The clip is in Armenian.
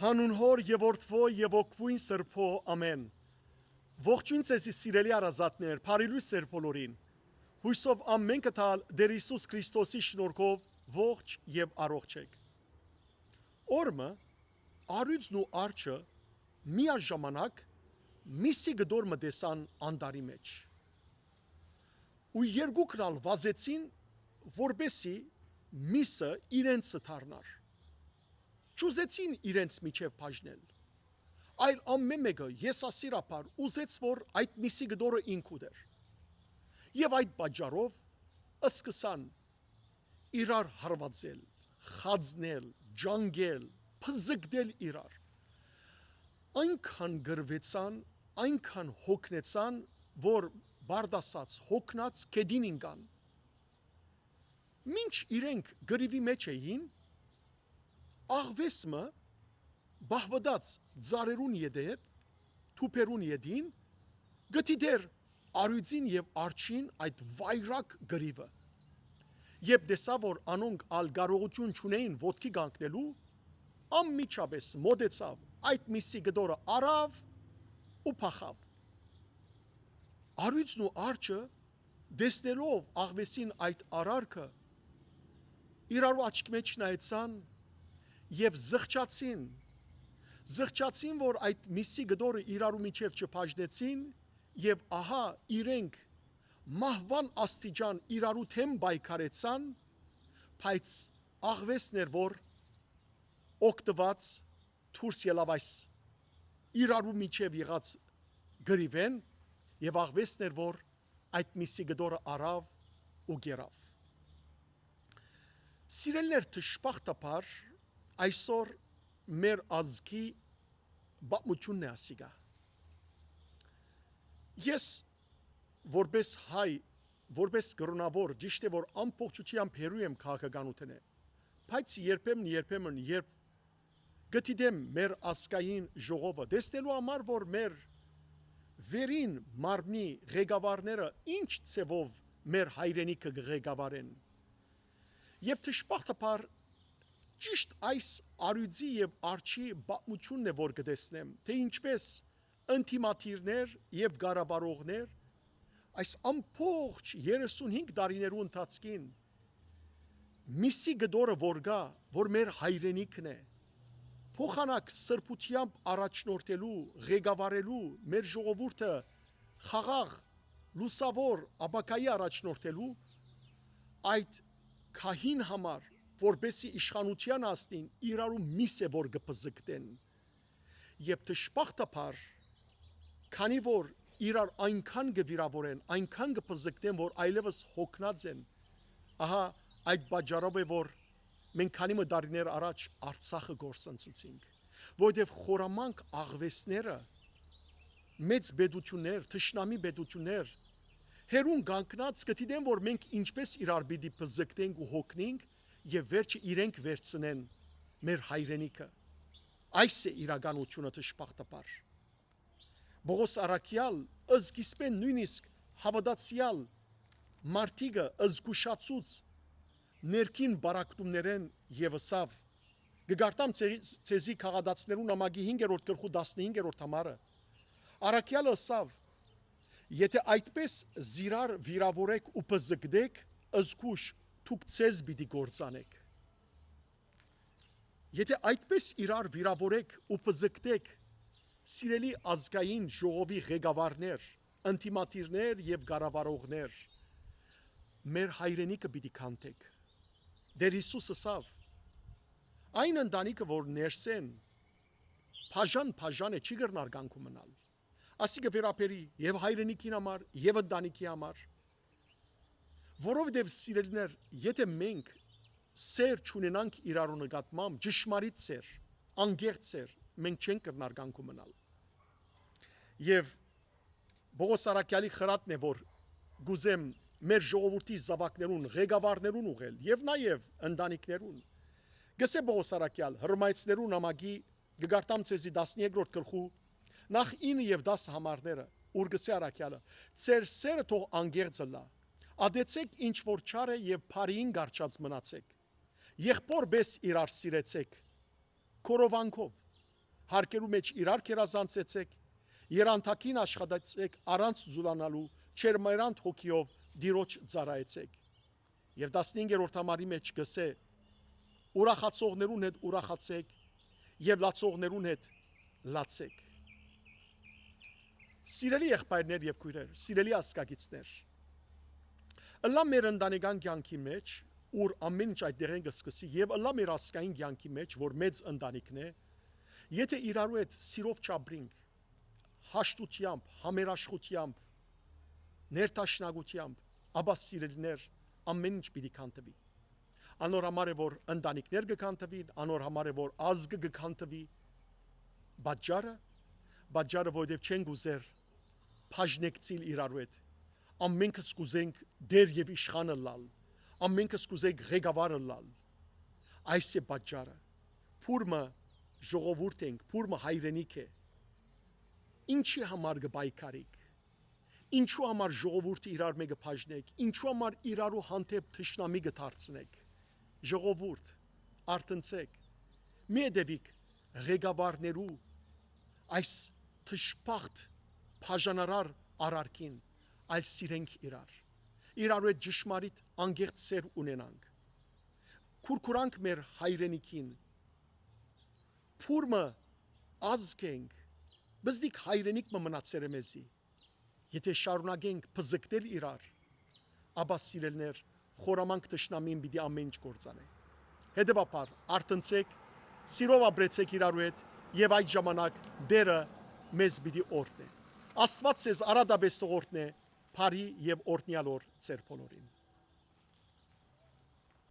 Հանուն հոր եւ որդվո եւ օգվույն սրբո ամեն։ Ողջույն ձեզի սիրելի արազատներ, բարի լույս ձեր բոլորին։ Հույսով ամենքը տալ Տեր Հիսուս Քրիստոսի շնորհքով ողջ եւ առողջ եք։ Օրը արյուծն ու արջը միաժամանակ միսի գդոր մտեսան անդարի մեջ։ Ու երկուքն ալ վազեցին, որբեսի միսը իրենց դառնար։ Չուզեցին իրենց միջև բաժնել, այլ ամեն մեկը եսասիրապար ուզեց, որ այդ միսի գդորը ինքու դեր։ Եվ այդ պատճառով սկսան իրար հարվածել, խածնել, ջանգել, փզկդել իրար։ Այնքան գրվեցան, այնքան հոգնեցան, որ բարդասած հոգնած կեդին ինկան։ Մինչ իրենք գրիվի մեջ էին, աղվեսմը բահվդած ծարերուն յետև, թուպերուն յետին, գտի դեր արյուծին եւ արջին այդ վայրակ գրիվը։ Եվ դեսա, որ անոնք ալ կարողություն չունեին ոտքի կանգնելու, անմիջապես մոտեցավ այդ միսի գդորը արավ ու փախավ։ Արյուծն ու արջը դեսնելով աղվեսին այդ արարքը, իրարու աչքի մեջ նայեցան եւ զղջացին, որ այդ միսի գդորը իրարու միջև չփաժնեցին, եւ ահա իրենք մահվան աստիճան իրարու թեմ պայքարեցան, բայց աղվեսն էր, որ օգտված դուրս ելավ այս իրարու միջև եղած գրիվեն, եւ աղվեսն էր, որ այդ միսի գդորը արավ ու գերավ։ Սիրելներ, դժբախտաբար այսօր մեր ազգի պատմությունն է ասիգա։ Ես որպես հայ, որպես կրոնավոր, ճիշտ է, որ ամբողջությամբ հերու եմ քաղաքականութենը, բայց երբեմն երբ գտիդեմ մեր ազգային ժողովը, տեսնելու համար, որ մեր վերին մարմնի ղեկավարները ինչ ցևով մեր հայրենիքը ղեկավարեն։ Եվ դժբախտաբար ճիշտ այս արյուծի եւ արջի պատմությունն է, որ կտեսնեմ, թե ինչպես ընտիմատիրներ եւ գարավարողներ այս ամբողջ 35 տարիներու ընթացքին միսի գդորը որ գա, որ մեր հայրենիքն է, փոխանակ սրբությամբ առաջնորդելու, ղեկավարելու, մեր ժողովուրդը խաղաղ, լուսավոր ապակայի առաջնորդելու, այդ քահին համար, որպեսի իշխանության աստին իրարու միս է, որ կփզկտեն։ Եվ դժբախտաբար, քանի որ իրար այնքան կվիրավորեն, այնքան կփզկտեն, որ այլևս հոգնած են, ահա այդ պատճառով է, որ մենք քանի տարիներ առաջ Արցախը գործընծուցինք, որովհետև խորամանկ աղվեսները, մեծ բեդություններ, թշնամի բեդություններ, հերուն կանգնած գտիդեն, որ մենք ինչպես իրար պիտի փզկտենք ու հոգնենք, եւ վերջը իրենք վերցնեն մեր հայրենիքը։ Այս է իրականությունը դժբախտաբար։ Բողոս Արաքյալ ըզգիսպեն նույնիսկ հավատացյալ մարդիկը ըզգուշացուց ներքին բարակտումներեն եւ ըսավ գգարտամ ցեզի քաղաքացիներուն նամակի 5-րդ գլխու 15-րդ համարը Արաքյալը ըսավ եթե այդպես զիրար վիրավորեք ու բզկդեք ըզգուշ դուք ցեզ պիտի գործանեք։ Եթե այդպես իրար վիրավորեք ու բզկդեք սիրելի ազգային ժողովի ղեկավարներ, ընտիմատիրներ եւ գարավարողներ, մեր հայրենիքը պիտի քանդեք։ Տեր Հիսուսը ասավ. այն ընտանիքը, որ ներսեն բաժան է չի գռնար կանգու մնալ։ Ասիկը վերապերի եւ հայրենիքին համար եւ ընտանիքի համար։ Որովհետև սիրելիներ, եթե մենք սեր չունենանք իրարու նկատմամբ, ճշմարիտ սեր, անկեղծ սեր, մենք չենք կրնար կանգու մնալ։ Եվ Բողոս Արաքյալի խրատն է, որ գուզեմ մեր ժողովրդի զավակներուն, ղեկավարներուն ուղղել եւ նաեւ ընտանիքներուն։ Գսե Բողոս Արաքյալ հռոմայացիներու նամակի գգարտամ ցեզի 13-րդ գլխու նախ 9 եւ 10 համարները, ուր գսե Արաքյալը, ծեր սերը թող անկեղծը լա, ադեցեք ինչ որ չար է եւ բարիին գարչած մնացեք, եղբոր բես իրար սիրեցեք, քորովանքով, հարկերու մեջ իրար կերազանցեցեք, երանթակին աշխատեցեք առանց զուլանալու, չերմերանտ հոգիով դիրոջ ծառայեցեք։ Եվ 15-րդ համարի մեջ գսե. ուրախացողներուն հետ ուրախացեք եւ լացողներուն հետ լացեք։ Սիրելի եղբայրներ եւ քույրեր, սիրելի ասկագիցներ, ըլլա մեր ընտանեկան կյանքի մեջ, ուր ամեն ինչ այդտեղեն կսկսի, եւ ըլլա մեր ասկային կյանքի մեջ, որ մեծ ընտանիքն է, եթե իրարու հետ սիրով չապրինք, հաշտությամբ, համերաշխությամբ, ներդաշնակությամբ, ապա սիրելիներ, ամեն ինչ պիտի քանդվի։ Անոր համար է որ ընտանիքներ կքանդվին, անոր համար է որ ազգը կքանդվի, բաժարը որովհետև չենք ուզեր բաժնեկցիլ իրարու հետ, ամենքս կուզենք դեր եւ իշխանը լալ, ամենքս կուզենք ղեկավարը լալ, այս է բաժարը, փուրմը ժողովուրդ ենք, փուրմը հայրենիք է, ինչի համար կպայքարիք, ինչու համար ժողովուրդը իրար մեկը բաժնեք, ինչու համար իրարու հանդեպ թշնամի կդարձնեք, ժողովուրդ, արտնցեք, մի դեպիկ ղեկավարներու այս թշփախտ բաժանարար արարքին, այլ սիրենք իրարու հետ ճշմարիտ անգեղծ սեր ունենանք, քուրքուրանք մեր հայրենիքին, փուրմը ազգ ենք, բզդիկ հայրենիք մնացեր է մեզի, եթե շարունակենք փզկտել իրար, ապա սիրելներ, խորամանկ թշնամին պիտի ամեն ինչ կործանե։ Հետևաբար արտնցեք, սիրով ապրեցեք իրարու հետ եւ այդ ժամանակ դերը մեզ պիտի օրհնե։ Աստված ձեզ արադաբես թողորտնե, բարի եւ օրհնյալ օր ձեր բոլորին։